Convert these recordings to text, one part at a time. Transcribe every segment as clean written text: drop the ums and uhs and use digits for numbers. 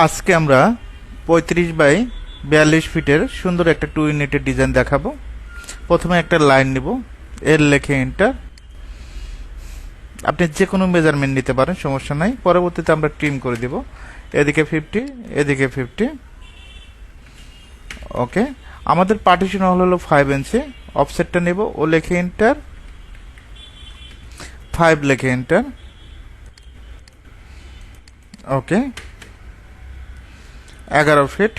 আজকে আমরা 35 বাই 42 ফিটের সুন্দর একটা 2 ইউনিটের ডিজাইন দেখাবো। প্রথমে একটা লাইন নিব, এর লেখে এন্টার। আপনি যে কোনো মেজারমেন্ট নিতে পারেন, সমস্যা নাই। পরবর্তীতে আমরা ট্রিম করে দিব, এদিকে 50, এদিকে 50। ওকে, আমাদের পার্টিশন হলো 5 ইঞ্চি। অফসেটটা নেব, ও লেখে এন্টার, 5 লেখে এন্টার। ওকে, 11 ফিট।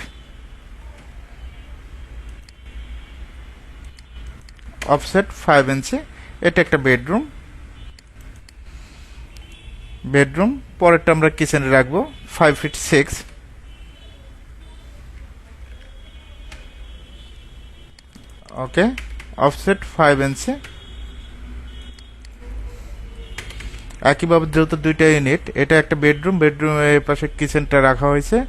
অফসেট 5 ইঞ্চি। এটা একটা বেডরুম। পরেরটা আমরা কিচেনে রাখবো, 5 ফিট 6। ওকে, অফসেট 5 ইঞ্চি। একইভাবে যেহেতু দুইটা ইউনিট, এটা একটা বেডরুমের পাশে কিচেনটা রাখা হয়েছে,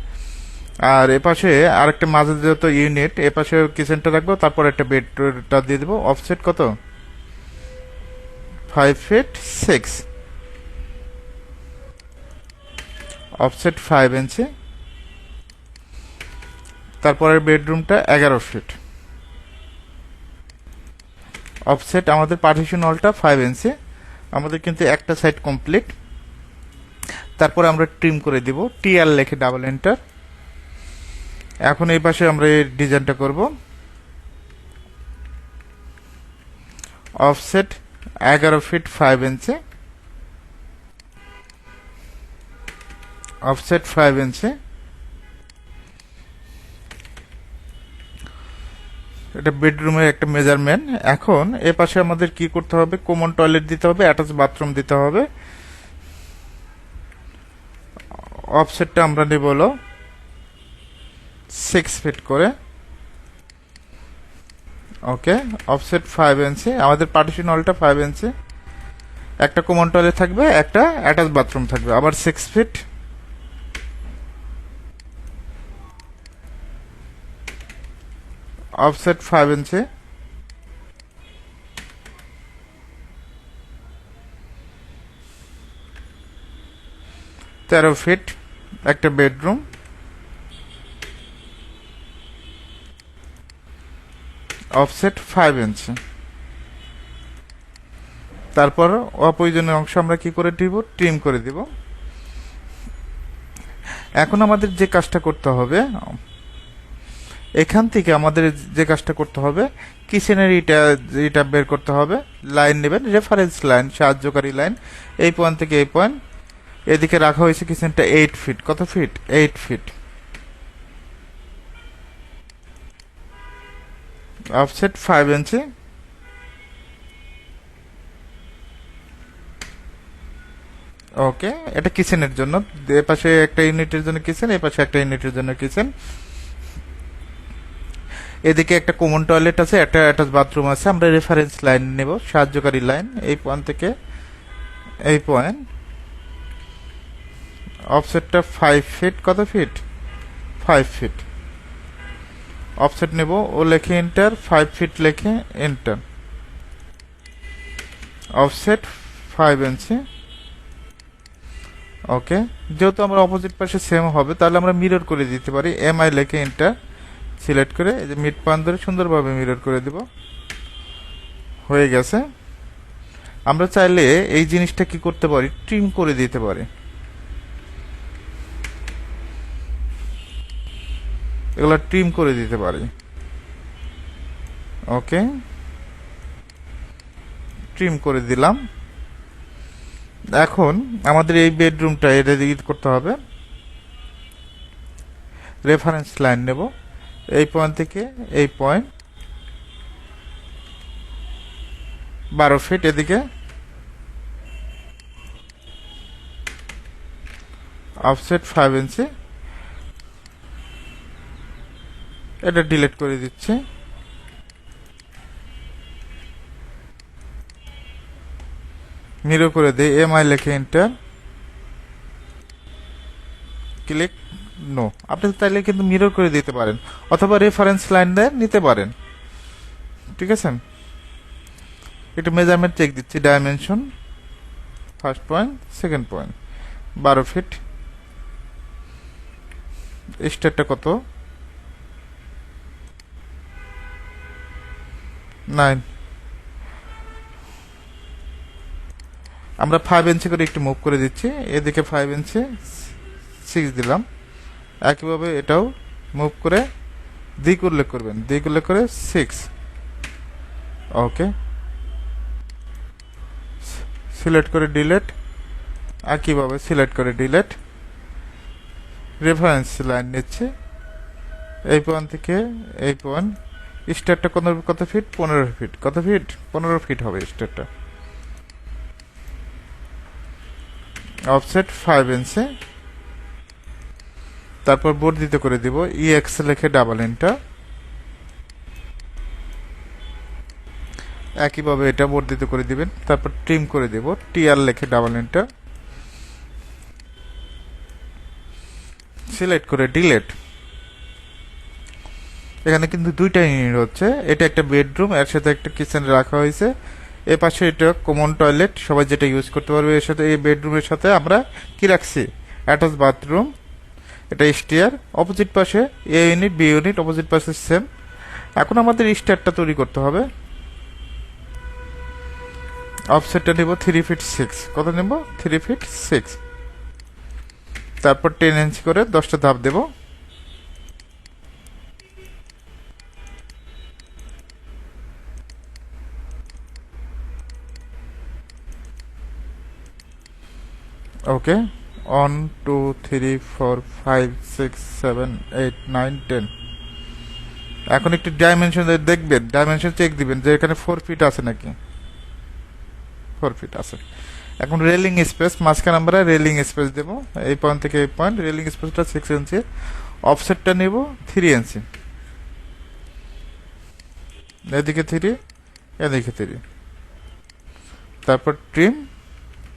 আর এপাশে আরেকটা মাঝে যেহেতু ইউনিট, এপাশে কিচেনটা রাখবো, তারপর একটা বেডটা দিয়ে দেবো। অফসেট কত? 5 ফিট 6। অফসেট 5 ইঞ্চি। তারপরের বেডরুমটা 11 ফিট। অফসেট আমাদের পার্টিশন হলটা 5 ইঞ্চি। আমাদের কিন্তু একটা সাইড কমপ্লিট। তারপরে আমরা ট্রিম করে দিব, টিআর লেখে ডাবল এন্টার। এখন এই পাশে আমরা এই ডিজাইনটা করব। অফসেট 11 ফিট 5 ইঞ্চি। অফসেট 5 ইঞ্চি। এটা বেডরুমের একটা মেজারমেন্ট। এখন এ পাশে আমাদের কি করতে হবে? কমন টয়লেট দিতে হবে, অ্যাটাচ বাথরুম দিতে হবে। অফসেটটা আমরা নেব হলো 6 ফিট করে। ওকে, অফসেট 5 ইঞ্চি। আমাদের পার্টিশন হলটা 5 ইঞ্চি। একটা কমন টয়লেট থাকবে, একটা অ্যাটাচ বাথরুম থাকবে, আবার 6 ফিট। অফসেট 5 ইঞ্চি। তেরো ফিট একটা বেডরুম। অফসেট 5 ইঞ্চি। তারপর অপ্রয়োজনীয় অংশ আমরা কি করে দিব? ট্রিম করে দিব। এখন আমাদের যে কাজটা করতে হবে, এখান থেকে আমাদের যে কাজটা করতে হবে, কিচেনের এটা বের করতে হবে। লাইন নেবেন, রেফারেন্স লাইন, সাহায্যকারী লাইন। এই পয়েন্ট থেকে এই পয়েন্ট, এদিকে রাখা হয়েছে কিচেনটা 8 ফিট। কত ফিট? 8 ফিট। অফসেট 5 ইঞ্চি। ওকে, এটা কিচেনের জন্য। এ পাশে একটা ইউনিটের জন্য কিচেন, এই পাশে একটা ইউনিটের জন্য কিচেন। এদিকে একটা কমন টয়লেট আছে, একটা অ্যাটাচ বাথরুম আছে। আমরা রেফারেন্স লাইন নেব, সাহায্যকারী লাইন, এই পয়েন্ট থেকে এই পয়েন্ট। অফসেটটা 5 ফিট। কত ফিট? 5 ফিট। অফসেট নেব, ও লেখে এন্টার, 5 ফিট লেখে এন্টার। অফসেট 5 ইঞ্চি। ওকে, যেহেতু আমরা অপোজিট পাশে সেম হবে, তাহলে আমরা মিরর করে দিতে পারি। এমআই লেখে এন্টার, সিলেক্ট করে এই যে মিড পয়েন্ট ধরে সুন্দরভাবে মিরর করে দিব। হয়ে গেছে। আমরা চাইলে এই জিনিসটা কি করতে পারি? ট্রিম করে দিতে পারি। এগুলো ট্রিম করে দিতে পারি। ওকে, ট্রিম করে দিলাম। এখন আমাদের এই বেডরুমটা এটা করতে হবে। রেফারেন্স লাইন নেব, এই পয়েন্ট থেকে এই পয়েন্ট 12 ফিট। এদিকে অফসেট 5 ইঞ্চি। এটা ডিলিট করে দিচ্ছি। মিরর করে দিই, এমআই লেখে এন্টার, ক্লিক নো। আপনি তাইলে কিন্তু মিরর করে দিতে পারেন, অথবা রেফারেন্স লাইন দিয়ে নিতে পারেন। ঠিক আছে, একটু মেজারমেন্ট চেক দিচ্ছি। Dimension, first point, second point, 12 feet. স্টারটা কত? 9। আমরা 5 ইঞ্চি করে একটু মুভ করে দিচ্ছি, এদিকে 5 ইঞ্চি 6 দিলাম। একইভাবে এটাও মুভ করে দিক উল্লেখ করবেন, দিক উল্লেখ করে 6। ওকে, সিলেক্ট করে ডিলেট, একইভাবে সিলেক্ট করে ডিলেট। রেফারেন্স লাইন নিচ্ছে এই পয়েন্ট থেকে এই পয়েন্ট। স্টারটা কত ফিট? 15 ফিট। কত ফিট? 15 ফিট হবে স্টারটা। অফসেট 5 ইঞ্চি। তারপর বর্ধিত করে দিব, EX লিখে ডাবল এন্টার। একইভাবে এটা বর্ধিত করে দিবেন। তারপর ট্রিম করে দেব, TR লিখে ডাবল এন্টার। সিলেক্ট করে ডিলেট। এখানে কিন্তু দুইটা ইউনিট হচ্ছে, এটা একটা বেডরুম, এর সাথে একটা কিচেন রাখা হয়েছে। এ পাশে এটা কমন টয়লেট, সবাই যেটা ইউজ করতে পারবে। এর সাথে এই বেডরুমের সাথে আমরা কি রাখছি? Attach bathroom. এটা স্টেয়ার। অপোজিট পাশে এ ইউনিট, বি ইউনিট, অপোজিট পাশে সেম। এখন আমাদের স্টেয়ারটা তৈরি করতে হবে। অফসেটটা নেব 3 ফিট 6। কত নেব? 3 ফিট 6। তারপর 10 ইঞ্চি করে 10টা ধাপ দেব। ওকে, 1 2 3 4 5 6 7 8 9 10। এখন একটু ডাইমেনশন দেখবেন, ডাইমেনশন চেক দিবেন যে এখানে 4 ফিট আছে নাকি। 4 ফিট আছে। এখন রেলিং স্পেস, মাঝখানে আমরা রেলিং স্পেস দেব, এই পয়েন্ট থেকে এই পয়েন্ট। রেলিং স্পেসটা 6 ইঞ্চি। অফসেটটা নেব 3 ইঞ্চি। এদিকে 3, এদিকে 3। তারপর ট্রিম,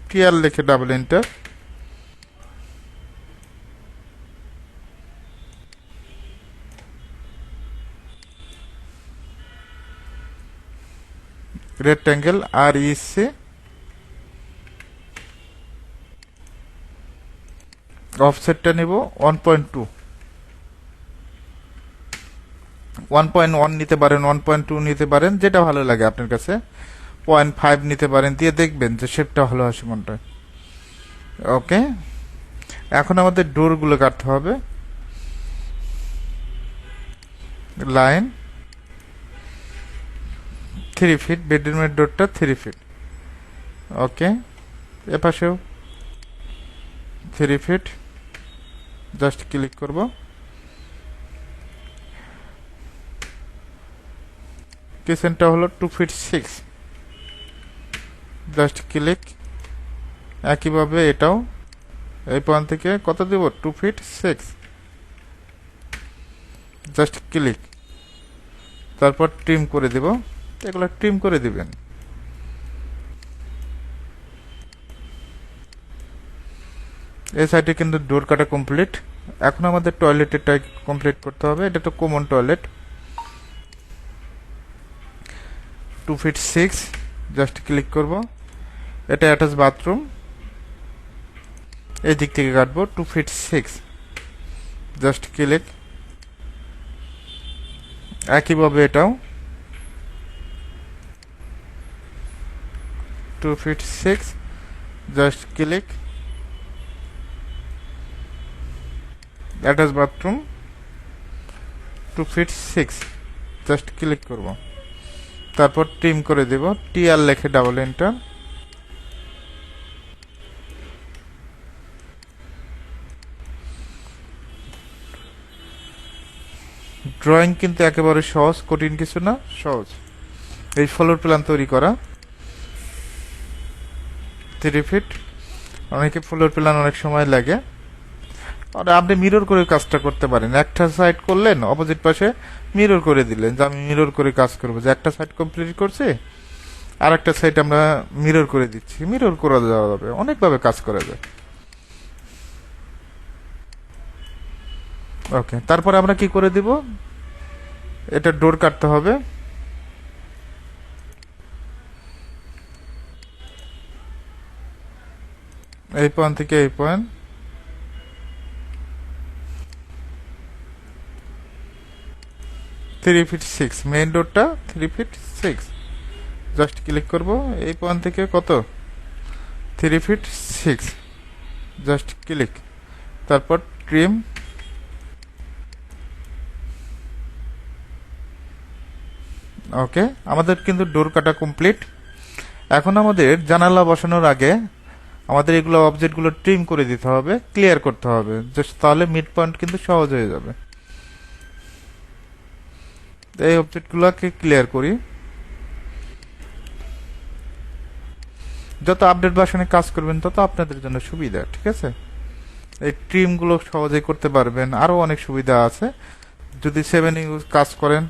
TR লিখে ডাবল এন্টার। Rectangle REC। অফসেটটা নেব 1.2। 1.1 নিতে পারেন, 1.2 নিতে পারেন, যেটা ভালো লাগে আপনার কাছে। 0.5 নিতে পারেন, দিয়ে দেখবেন যে শেপটা ভালো আসে মনটা। ওকে, এখন আমাদের ডোরগুলো কাটতে হবে। লাইন 3 ফিট, বেডরুমের ডোরটা 3 ফিট। ওকে, এপাশেও 3 ফিট। জাস্ট ক্লিক করব। কিচেনটা হলো 2 ফিট 6। Just click. একইভাবে এটাও এই পয়েন্ট থেকে কত দেব? 2 ফিট 6। Just click. তারপর ট্রিম করে দেব। এগুলো ট্রিম করে দিবেন। এই সাইডে কিন্তু ডোর কাটা কমপ্লিট। এখন আমাদের টয়লেটেরটা কমপ্লিট করতে হবে। এটা তো common toilet, 2 feet 6। Just click করব। এটা অ্যাটাচ বাথরুম, এই দিক থেকে কাটবো 2 ফিট 6। Just click. একইভাবে এটাও 2 feet 6। Just click. Attach bathroom 2 feet 6। Just click করব। তারপর ট্রিম করে দেব, TR লিখে ডাবল এন্টার। ড্রয়িং কিন্তু একেবারে সহজ, কঠিন কিছু না, সহজ। এই ফ্লোর প্ল্যান তৈরি করা 3 ফিট। অনেকে ফ্লোর প্ল্যান অনেক সময় লাগে, আর আপনি মিরর করে কাজটা করতে পারেন। একটা সাইড করলেন, অপোজিট পাশে মিরর করে দিলেন যে আমি মিরর করে কাজ করবো, যে একটা সাইড কমপ্লিট করছি আর একটা সাইড আমরা মিরর করে দিচ্ছি। মিরর করা যাবে, অনেকভাবে কাজ করা যায়। ওকে, তারপরে আমরা কি করে দিব? এটা ডোর কাটতে হবে। এই পয়েন্ট থেকে এই পয়েন্ট 3 ফিট 6, মেইন ডোরটা 3 ফিট 6। জাস্ট ক্লিক করব, এই পয়েন্ট থেকে কত 3 ফিট 6, জাস্ট ক্লিক, তারপর ট্রিম। ওকে, আমাদের কিন্তু ডোর কাটা কমপ্লিট। এখন আমাদের জানালা বসানোর আগে আমাদের এগুলো অবজেক্টগুলো ট্রিম করে দিতে হবে, ক্লিয়ার করতে হবে, জাস্ট তাহলে মিড পয়েন্ট কিন্তু সহজ হয়ে যাবে। এই অবজেক্টগুলোকে ক্লিয়ার করি। যত আপডেট ভার্সনে কাজ করবেন তত আপনাদের জন্য সুবিধা, ঠিক আছে? এই ট্রিমগুলো সহজেই করতে পারবেন, আরও অনেক সুবিধা আছে। যদি 7 ইউজ কাজ করেন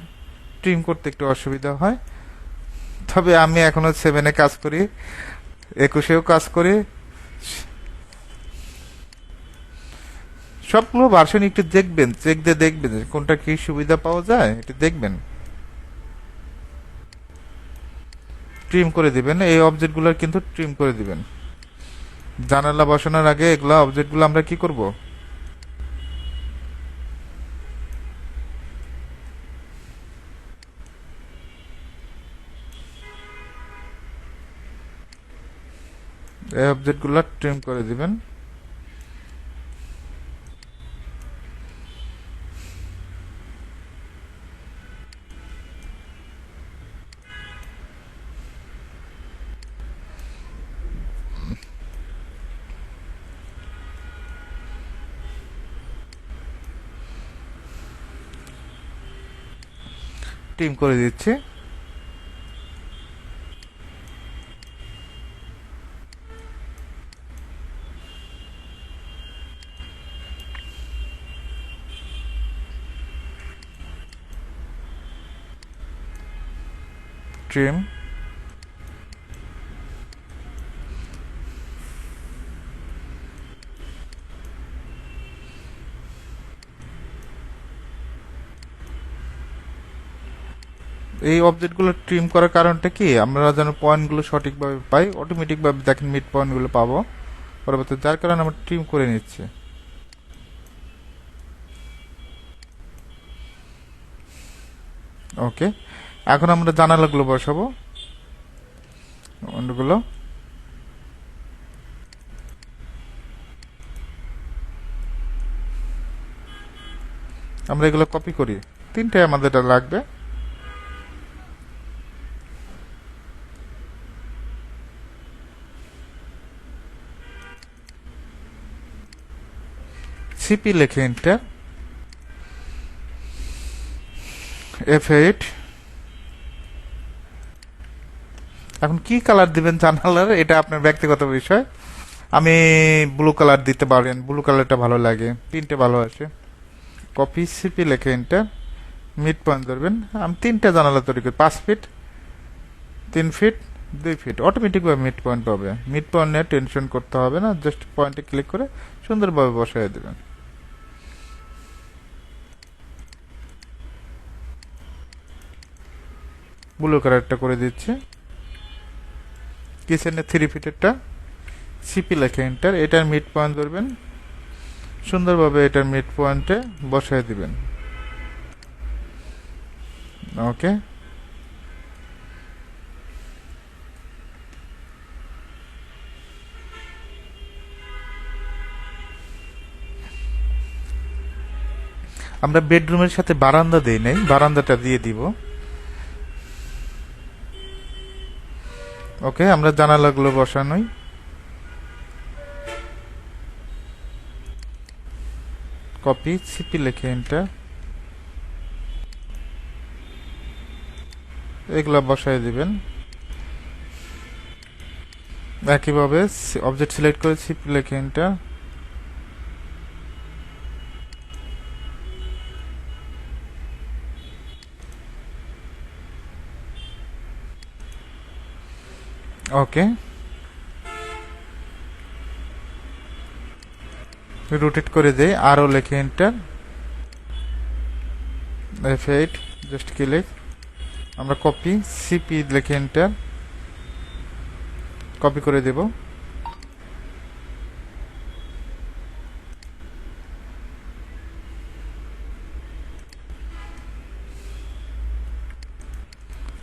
ট্রিম করতে একটু অসুবিধা হয়, তবে আমি এখনো 7-এ কাজ করি, 21-এও কাজ করি। সবগুলো ভার্সন একটু দেখবেন, চেক দিয়ে দেখবেন যে কোনটা কি সুবিধা পাওয়া যায়, এটা দেখবেন। ট্রিম করে দিবেন, এই অবজেক্টগুলো কিন্তু ট্রিম করে দিবেন। জানালা বসানোর আগে এগুলা অবজেক্টগুলো আমরা কি করব, এই অবজেক্টগুলো ট্রিম করে দিবেন। ট্রিম করে দিচ্ছি। ট্রিম, এই অবজেক্টগুলো ট্রিম করার কারণটা কি, আমরা যেন পয়েন্টগুলো সঠিকভাবে পাই, অটোমেটিকভাবে দেখেন মিড পয়েন্টগুলো পাবো পরবর্তী, যার কারণে আমরা ট্রিম করে নিচ্ছি। ওকে, এখন আমরা জানালাগুলো বসাবো, অন্যগুলো আমরা এগুলো কপি করি, 3টে আমাদের এটা লাগবে। সিপি লিখে এন্টার, F8। এখন কি কালার দিবেন জানালার, এটা আপনার ব্যক্তিগত বিষয়। আমি ব্লু কালার দিতে পারেন, ব্লু কালারটা ভালো লাগে, প্রিন্টে ভালো আসে। কপি, সিপি লিখে এন্টার, মিড পয়েন্ট ধরবেন। আমি 3টে জানালা তৈরি করি, 5 ফিট 3 ফিট 2 ফিট, অটোমেটিকভাবে মিড পয়েন্ট পাবে। মিড পয়েন্ট নিয়ে টেনশন করতে হবে না, জাস্ট পয়েন্টে ক্লিক করে সুন্দরভাবে বসাই দেবেন। ব্লু কালারটা করে দিচ্ছি। কিচেনে 3 ফিটেরটা, সিপি লেখে এন্টার, এটার মিড পয়েন্ট ধরবেন, সুন্দরভাবে এটার মিড পয়েন্টে বসাই দিবেন। ওকে, আমরা বেডরুমের সাথে বারান্দা দেই নাই, বারান্দাটা দিয়ে দিব। ওকে, আমরা জানালাগুলো বসানোই, কপি, সিপি লিখে এন্টার, এগুলা বসাই দিবেন। একইভাবে অবজেক্ট সিলেক্ট করে সিপি লিখে এন্টার, ওকে, রোটেট করে দেই, আরও লিখে এন্টার, F8, জাস্ট ক্লিক, আমরা কপি, সিপি লিখে এন্টার, কপি করে দেব।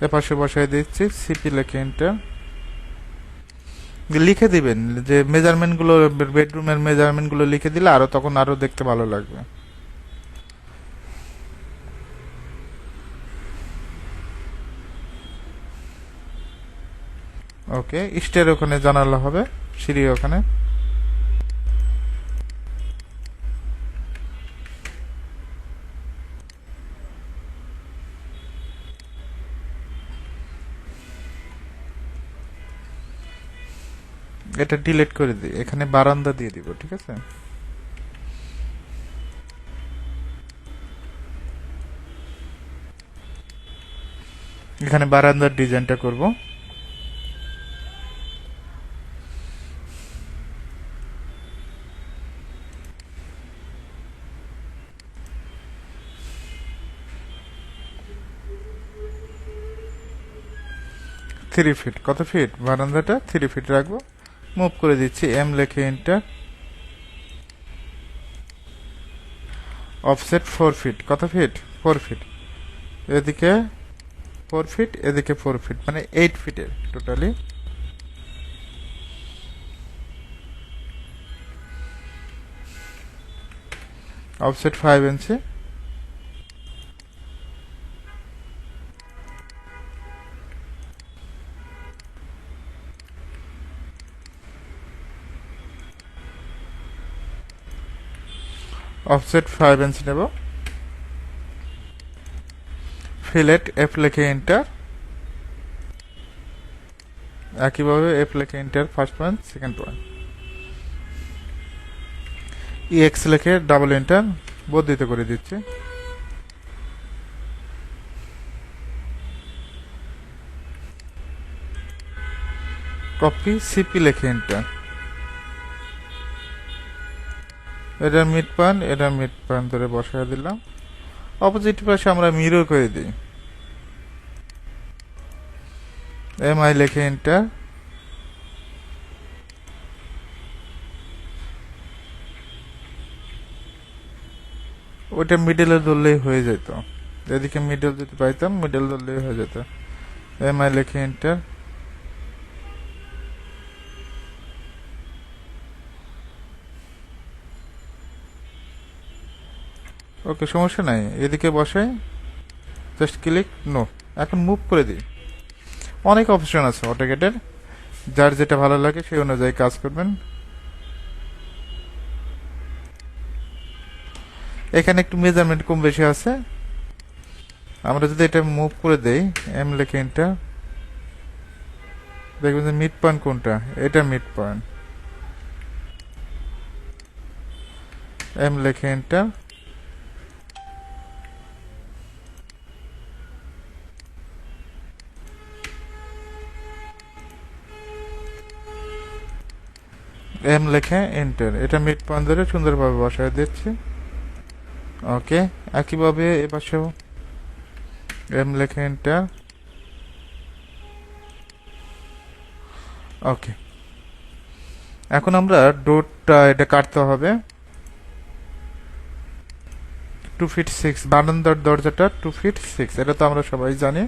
এপাশে বসাই দিচ্ছি, সিপি লেখে এন্টার। লিখে দিবেন যে মেজারমেন্টগুলো, বেডরুমের মেজারমেন্টগুলো লিখে দিলে আরো তখন আরো দেখতে ভালো লাগবে। ওকে, স্টের ওখানে জানালা হবে, সিঁড়ি ওখানে। এটা ডিলিট করে দিই, এখানে বারান্দা দিয়ে দিব, ঠিক আছে। এখানে বারান্দার ডিজাইনটা করব। থ্রি ফিট, কত ফিট বারান্দাটা? 3 ফিট রাখবো। মুভ করে দিচ্ছি, এম লেখে এন্টার। অফসেট 4 ফিট, কত ফিট? 4 ফিট। এদিকে 4 ফিট, এদিকে 4 ফিট, মানে 8 ফিটের টোটালি। অফসেট 5 ইঞ্চি। অফসেট 5 ইঞ্চি নেব। ফিলেট এফ লেখে এন্টার। একইভাবে এফ লেখে enter, first point, second point. EX লেখে ডাবল এন্টার, বর্ধিত করে দিচ্ছি। কপি, সিপি লেখে এন্টার। এটা মিড পয়েন্ট, এটা মিড পয়েন্ট ধরে বসায় দিলাম। অপোজিট পাশে আমরা মিরর করে দিই, এম আই লেখে এন্টার। ওইটা মিডলে ধরলেই হয়ে যেত, এদিকে মিডল যদি পাইতাম, মিডল ধরলেই হয়ে যেত। এম আই লেখে এন্টার। ওকে, সমস্যা নাই, এদিকে বসাই, জাস্ট ক্লিক, নো। এখন মুভ করে দিই। অনেক অপশন আছে অটোক্যাডের, যার যেটা ভালো লাগে সেই অনুযায়ী কাজ করবেন। এখানে একটু মেজারমেন্ট কম বেশি আছে, আমরা যদি এটা মুভ করে দেই, এম লেখে এন্টার, দেখবেন যে মিড পয়েন্ট কোনটা, এটা মিড পয়েন্ট। এম লেখে এন্টার। এম লেখে এন্টার, এটা মিড পয়েন্ট ধরে সুন্দরভাবে বসায় দিচ্ছি। ওকে, একইভাবে এপাশেও এম লেখে এন্টার। ওকে, এখন আমরা ডোরটা এটা কাটতে হবে। 2 ফিট 6, বারান্দার দরজাটা 2 ফিট 6, এটা তো আমরা সবাই জানি।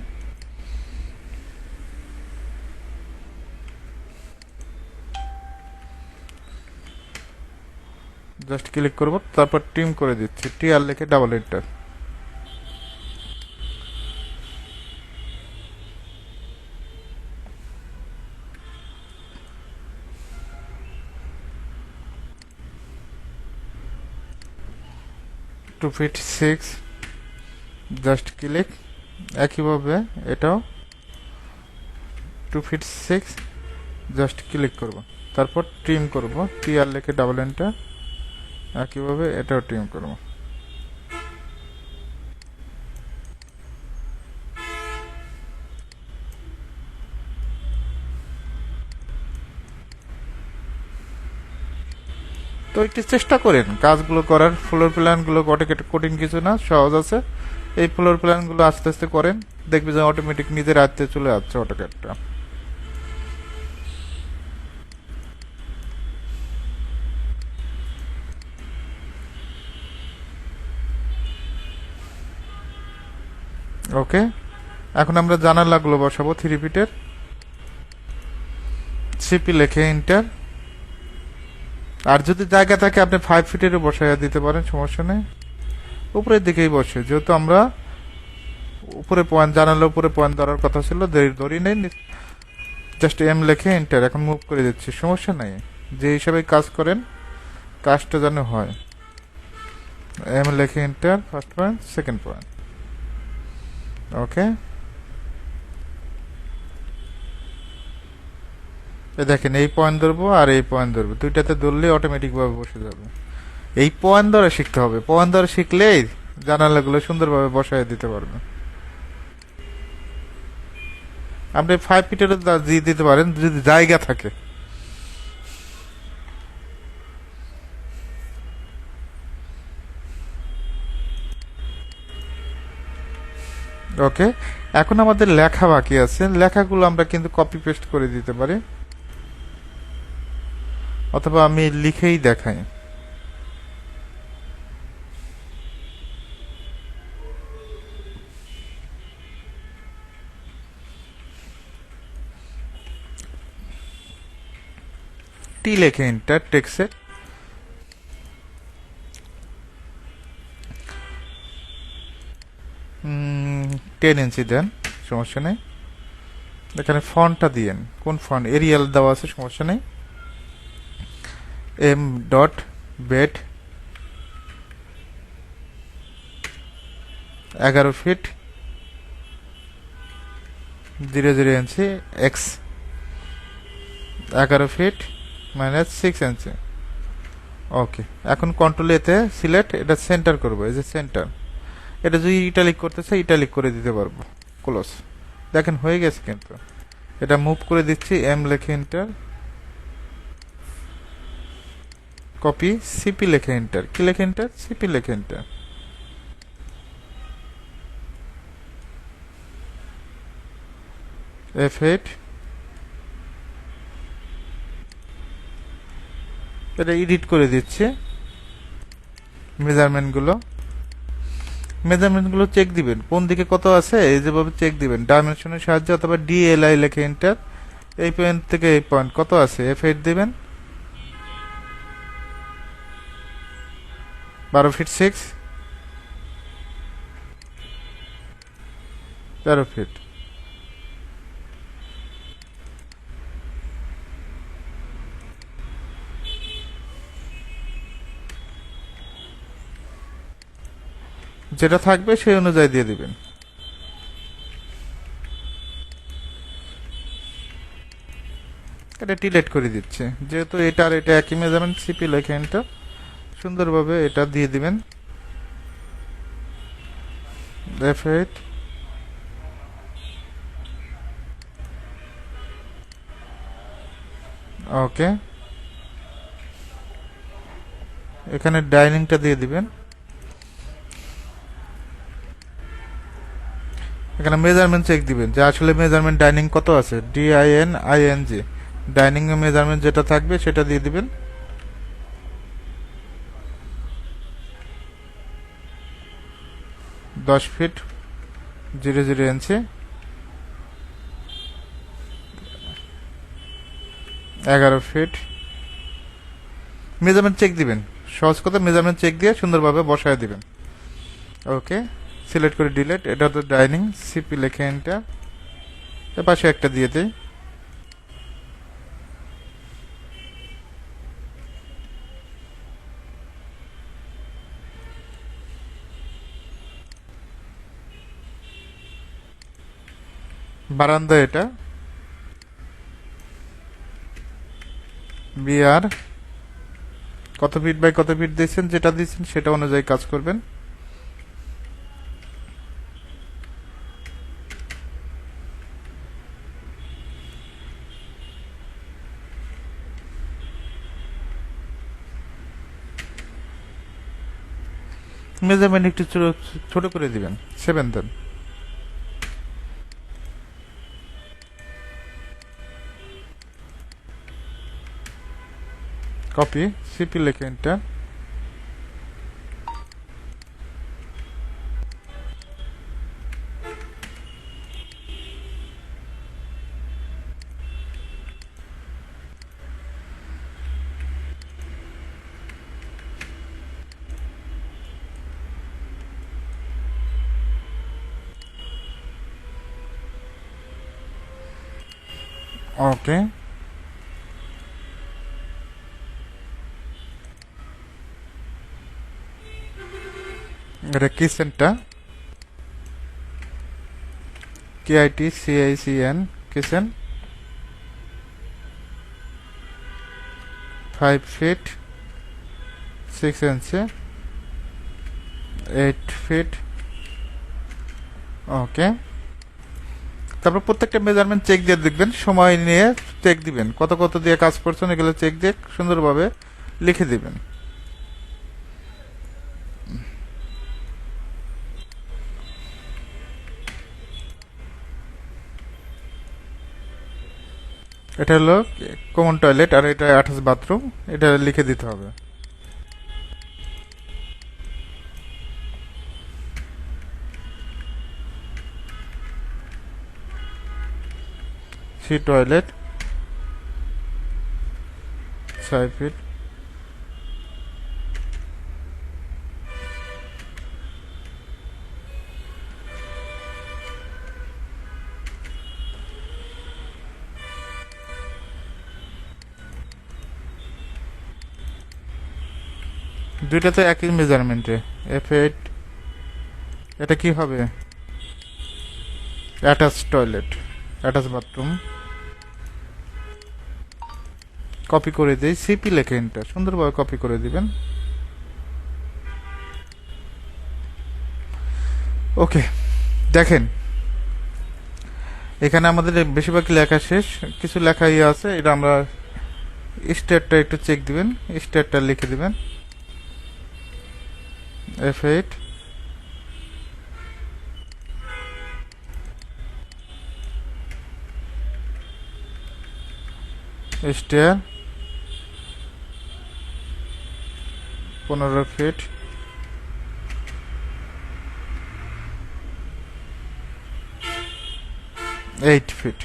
জাস্ট ক্লিক করব, তারপর ট্রিম করে দিচ্ছি, টি আর লেখে double enter. Two feet 6, just click. একইভাবে এটাও 2 ফিট 6, জাস্ট ক্লিক করব, তারপর ট্রিম করব, টি আর লেখে ডাবল এন্টার। একইভাবে এটাও ট্রিম করব। তো একটু চেষ্টা করেন কাজগুলো করার, ফ্লোর প্ল্যানগুলো কঠিন কিছু না, সহজ আছে। এই ফ্লোর প্ল্যানগুলো আস্তে আস্তে করেন, দেখবে যে অটোমেটিক নিজের আয়ত্তে চলে যাচ্ছে অটোক্যাডটা। ওকে, এখন আমরা জানালাগুলো বসাবো 3 ফিটের। সিপি লেখে এন্টার। আর যদি জায়গা থাকে আপনি 5 ফিটেরও বসাইয়া দিতে পারেন, সমস্যা নেই। উপরের দিকেই বসে, যেহেতু আমরা উপরে পয়েন্ট, জানালার উপরে পয়েন্ট ধরার কথা ছিল, ধরি নেই, জাস্ট এম লেখে এন্টার। এখন মুভ করে দিচ্ছি, সমস্যা নাই। যে হিসাবে কাজ করেন কাজটা যেন হয়। এম লেখে enter, first point, second point. Okay, দেখেন এই পয়েন্ট ধরবো আর এই পয়েন্ট ধরবো, দুইটাতে ধরলে অটোমেটিক ভাবে বসে যাবে। এই পয়েন্ট ধরে শিখতে হবে, পয়েন্ট ধরে শিখলেই জানালাগুলো সুন্দরভাবে বসায় দিতে পারবে। আপনি 5 ফিটেরও দিয়ে দিতে পারেন যদি জায়গা থাকে। ওকে, এখন আমাদের লেখা বাকি আছে, লেখাগুলো আমরা কিন্তু কপি পেস্ট করে দিতে পারি, অথবা আমি লিখেই দেখাই। টি লেখে এন্টার, টেক্সে 10 ইঞ্চি দেন, সমস্যা নেই। এখানে ফন্টটা দিয়েন, কোন ফন্ট, এরিয়াল দেওয়া আছে, সমস্যা নেই। এম ডট বেড 11 ফিট 00 ইঞ্চি, এক্স 11 ফিট -6 ইঞ্চি। ওকে, এখন কন্ট্রোল এতে সিলেক্ট, এটা সেন্টার করবো, এই যে সেন্টার। এটা যদি ইটালিক করতে চাই ইটালিক করে দিতে পারবো, ক্লোজ। দেখেন হয়ে গেছে, কিন্তু এটা মুভ করে দিচ্ছি, এম লেখে এন্টার, কপি, সিপি লেখে এন্টার। কি লেখে এন্টার? সিপি লেখে এন্টার। F8, এটা এডিট করে দিচ্ছে। মেজারমেন্টগুলো চেক দিবেন, কোন দিকে কত আছে এই যেভাবে চেক দিবেন ডাইমেনশনের সাহায্যে, অথবা ডিএলআই লেখে এন্টার। এই পয়েন্ট থেকে এই পয়েন্ট কত আছে, F8 দিবেন। 12 ফিট 6, 13 ফিট। যেটা থাকবে সেই অনুযায়ী দিয়ে দিবেন। এটা ডিলেট করে দিচ্ছে, যেহেতু এটা আর এটা একই মেজারমেন্ট, সিপি লেখে এন্টার। সুন্দরভাবে এটা দিয়ে দিবেন, F8। ওকে, এখানে ডাইনিংটা দিয়ে দিবেন। এখানে মেজারমেন্ট চেক দিবেন যে আসলে মেজারমেন্ট ডাইনিং কত আছে, DINING, ডাইনিং এর মেজারমেন্ট যেটা থাকবে সেটা দিয়ে দিবেন। দশ ফিট 00 ইঞ্চি, 11 ফিট। মেজারমেন্ট চেক দিবেন, সহজ কথা, মেজারমেন্ট চেক দিয়ে সুন্দরভাবে বসায় দিবেন। ওকে, সিলেক্ট করে ডিলেট। এটা তো ডাইনিং, সিপি লেখে এন্টার। এর পাশে একটা দিয়ে দেই। বারান্দা, এটা বিআর কত ফিট বাই কত ফিট দিয়েছেন, যেটা দিয়েছেন সেটা অনুযায়ী কাজ করবেন। মেজারমেন্ট একটু ছোট করে দিবেন, 7 দেন। কপি, সিপি লেখে এন্টার। ওকে, এটা কিচেনটা, KITCICN, কিচেন 5 ফিট 6 ইঞ্চি 8 ফিট। ওকে, তারপর প্রত্যেকটা মেজারমেন্ট চেক দিয়ে দেখবেন, সময় নিয়ে চেক দিবেন, কত কত দিয়ে কাজ করছেন এগুলো চেক দিয়ে সুন্দরভাবে লিখে দিবেন। এটা হলো কমন টয়লেট আর এটা অ্যাটাচ বাথরুম, এটা লিখে দিতে হবে। সি টয়লেট 6 ফিট, দুইটাতে একই মেজারমেন্টে F8। এটা কি হবে? Attach toilet, attach bathroom. Copy করে দিই, সিপি লেখে এটা সুন্দরভাবে কপি করে দিবেন। ওকে, দেখেন এখানে আমাদের বেশিরভাগ লেখা শেষ, কিছু লেখা ইয়ে আছে, এটা আমরা স্টেটটা একটু চেক দিবেন, স্টেটটা লিখে দিবেন F8। Stair 15 fit, eight feet,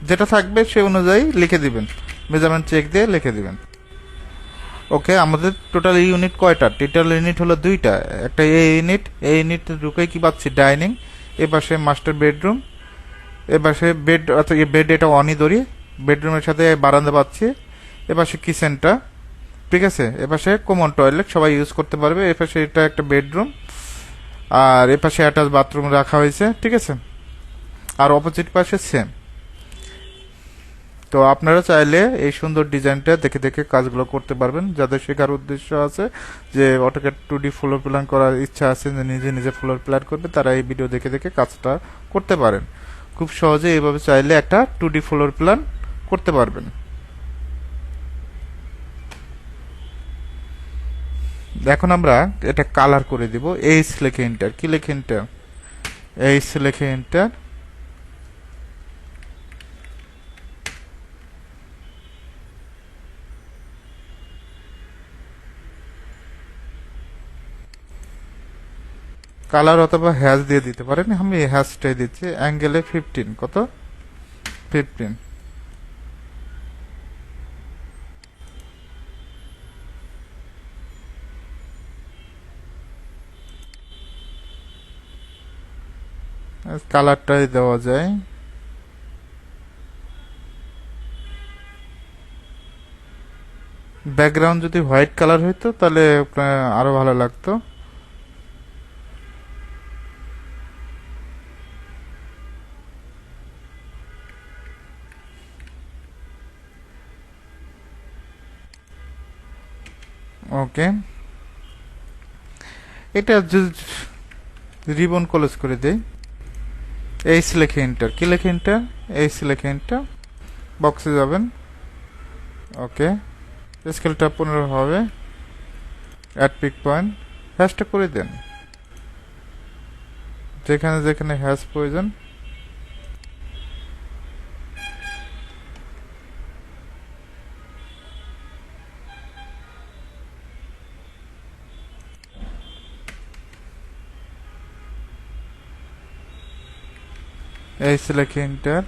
যেটা থাকবে সে অনুযায়ী লিখে দিবেন, মেজারমেন্ট চেক দিয়ে লিখে দিবেন। ওকে, আমাদের টোটাল ইউনিট কয়টা? টোটাল ইউনিট হলো দুইটা, একটা এই ইউনিট ঢুকে কি পাচ্ছি? ডাইনিং, এ পাশে মাস্টার বেডরুম, এ পাশে বেড, অর্থাৎ বেড এটা অনই ধরি, বেডরুমের সাথে বারান্দা পাচ্ছি, এ পাশে কিচেনটা, ঠিক আছে, এ পাশে কমন টয়লেট সবাই ইউজ করতে পারবে, এ পাশে এটা একটা বেডরুম, আর এ পাশে অ্যাটাচ বাথরুম রাখা হয়েছে, ঠিক আছে, আর অপোজিট পাশে সেম। তো আপনারা চাইলে এই সুন্দর ডিজাইনটা দেখে দেখে কাজগুলো করতে পারবেন, যাদের শেখার উদ্দেশ্য আছে, যে অটোক্যাড 2D ফ্লোর প্ল্যান করার ইচ্ছা আছে, যে নিজে নিজে ফ্লোর প্ল্যান করবে, তারা এই ভিডিও দেখে দেখে কাজটা করতে পারেন। খুব সহজে এইভাবে চাইলে একটা 2D ফ্লোর প্ল্যান করতে পারবেন। এখন আমরা এটা কালার করে দিব, এইচ লেখে এন্টার, কি লেখে এন্টার? এইচ লেখে এন্টার। কালার অথবা হ্যাশ দিয়ে দিতে পারেন, আমি হ্যাশটাই দিচ্ছি। অ্যাঙ্গেলে 15, কত? 15। কালারটাই দেওয়া যায়। ব্যাকগ্রাউন্ড যদি হোয়াইট কালার হইতো তাহলে আরো ভালো লাগতো। ওকে, এটা রিবন ক্লোজ করে দেই। এইচ লেখে এন্টার, কি লেখে এন্টার? এইচ লেখে এন্টার, বক্সে যাবেন। ওকে, স্কেলটা 15 হবে, অ্যাড পিক পয়েন্ট, হ্যাশটা করে দেন যেখানে যেখানে হ্যাশ প্রয়োজন। এইচ লেখে এন্টার।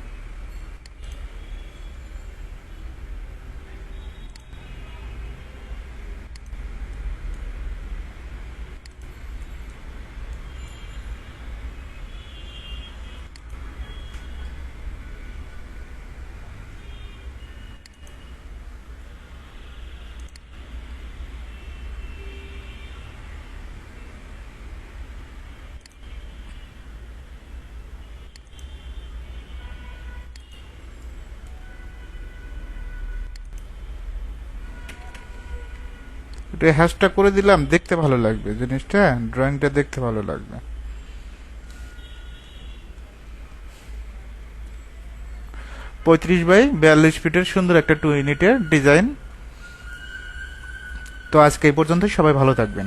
একটু হ্যাশটা করে দিলাম, দেখতে ভালো লাগবে জিনিসটা, ড্রয়িংটা দেখতে ভালো লাগবে। 35 বাই 42 ফিটের সুন্দর একটা 2 ইউনিটের ডিজাইন। তো আজকে এই পর্যন্ত, সবাই ভালো থাকবেন।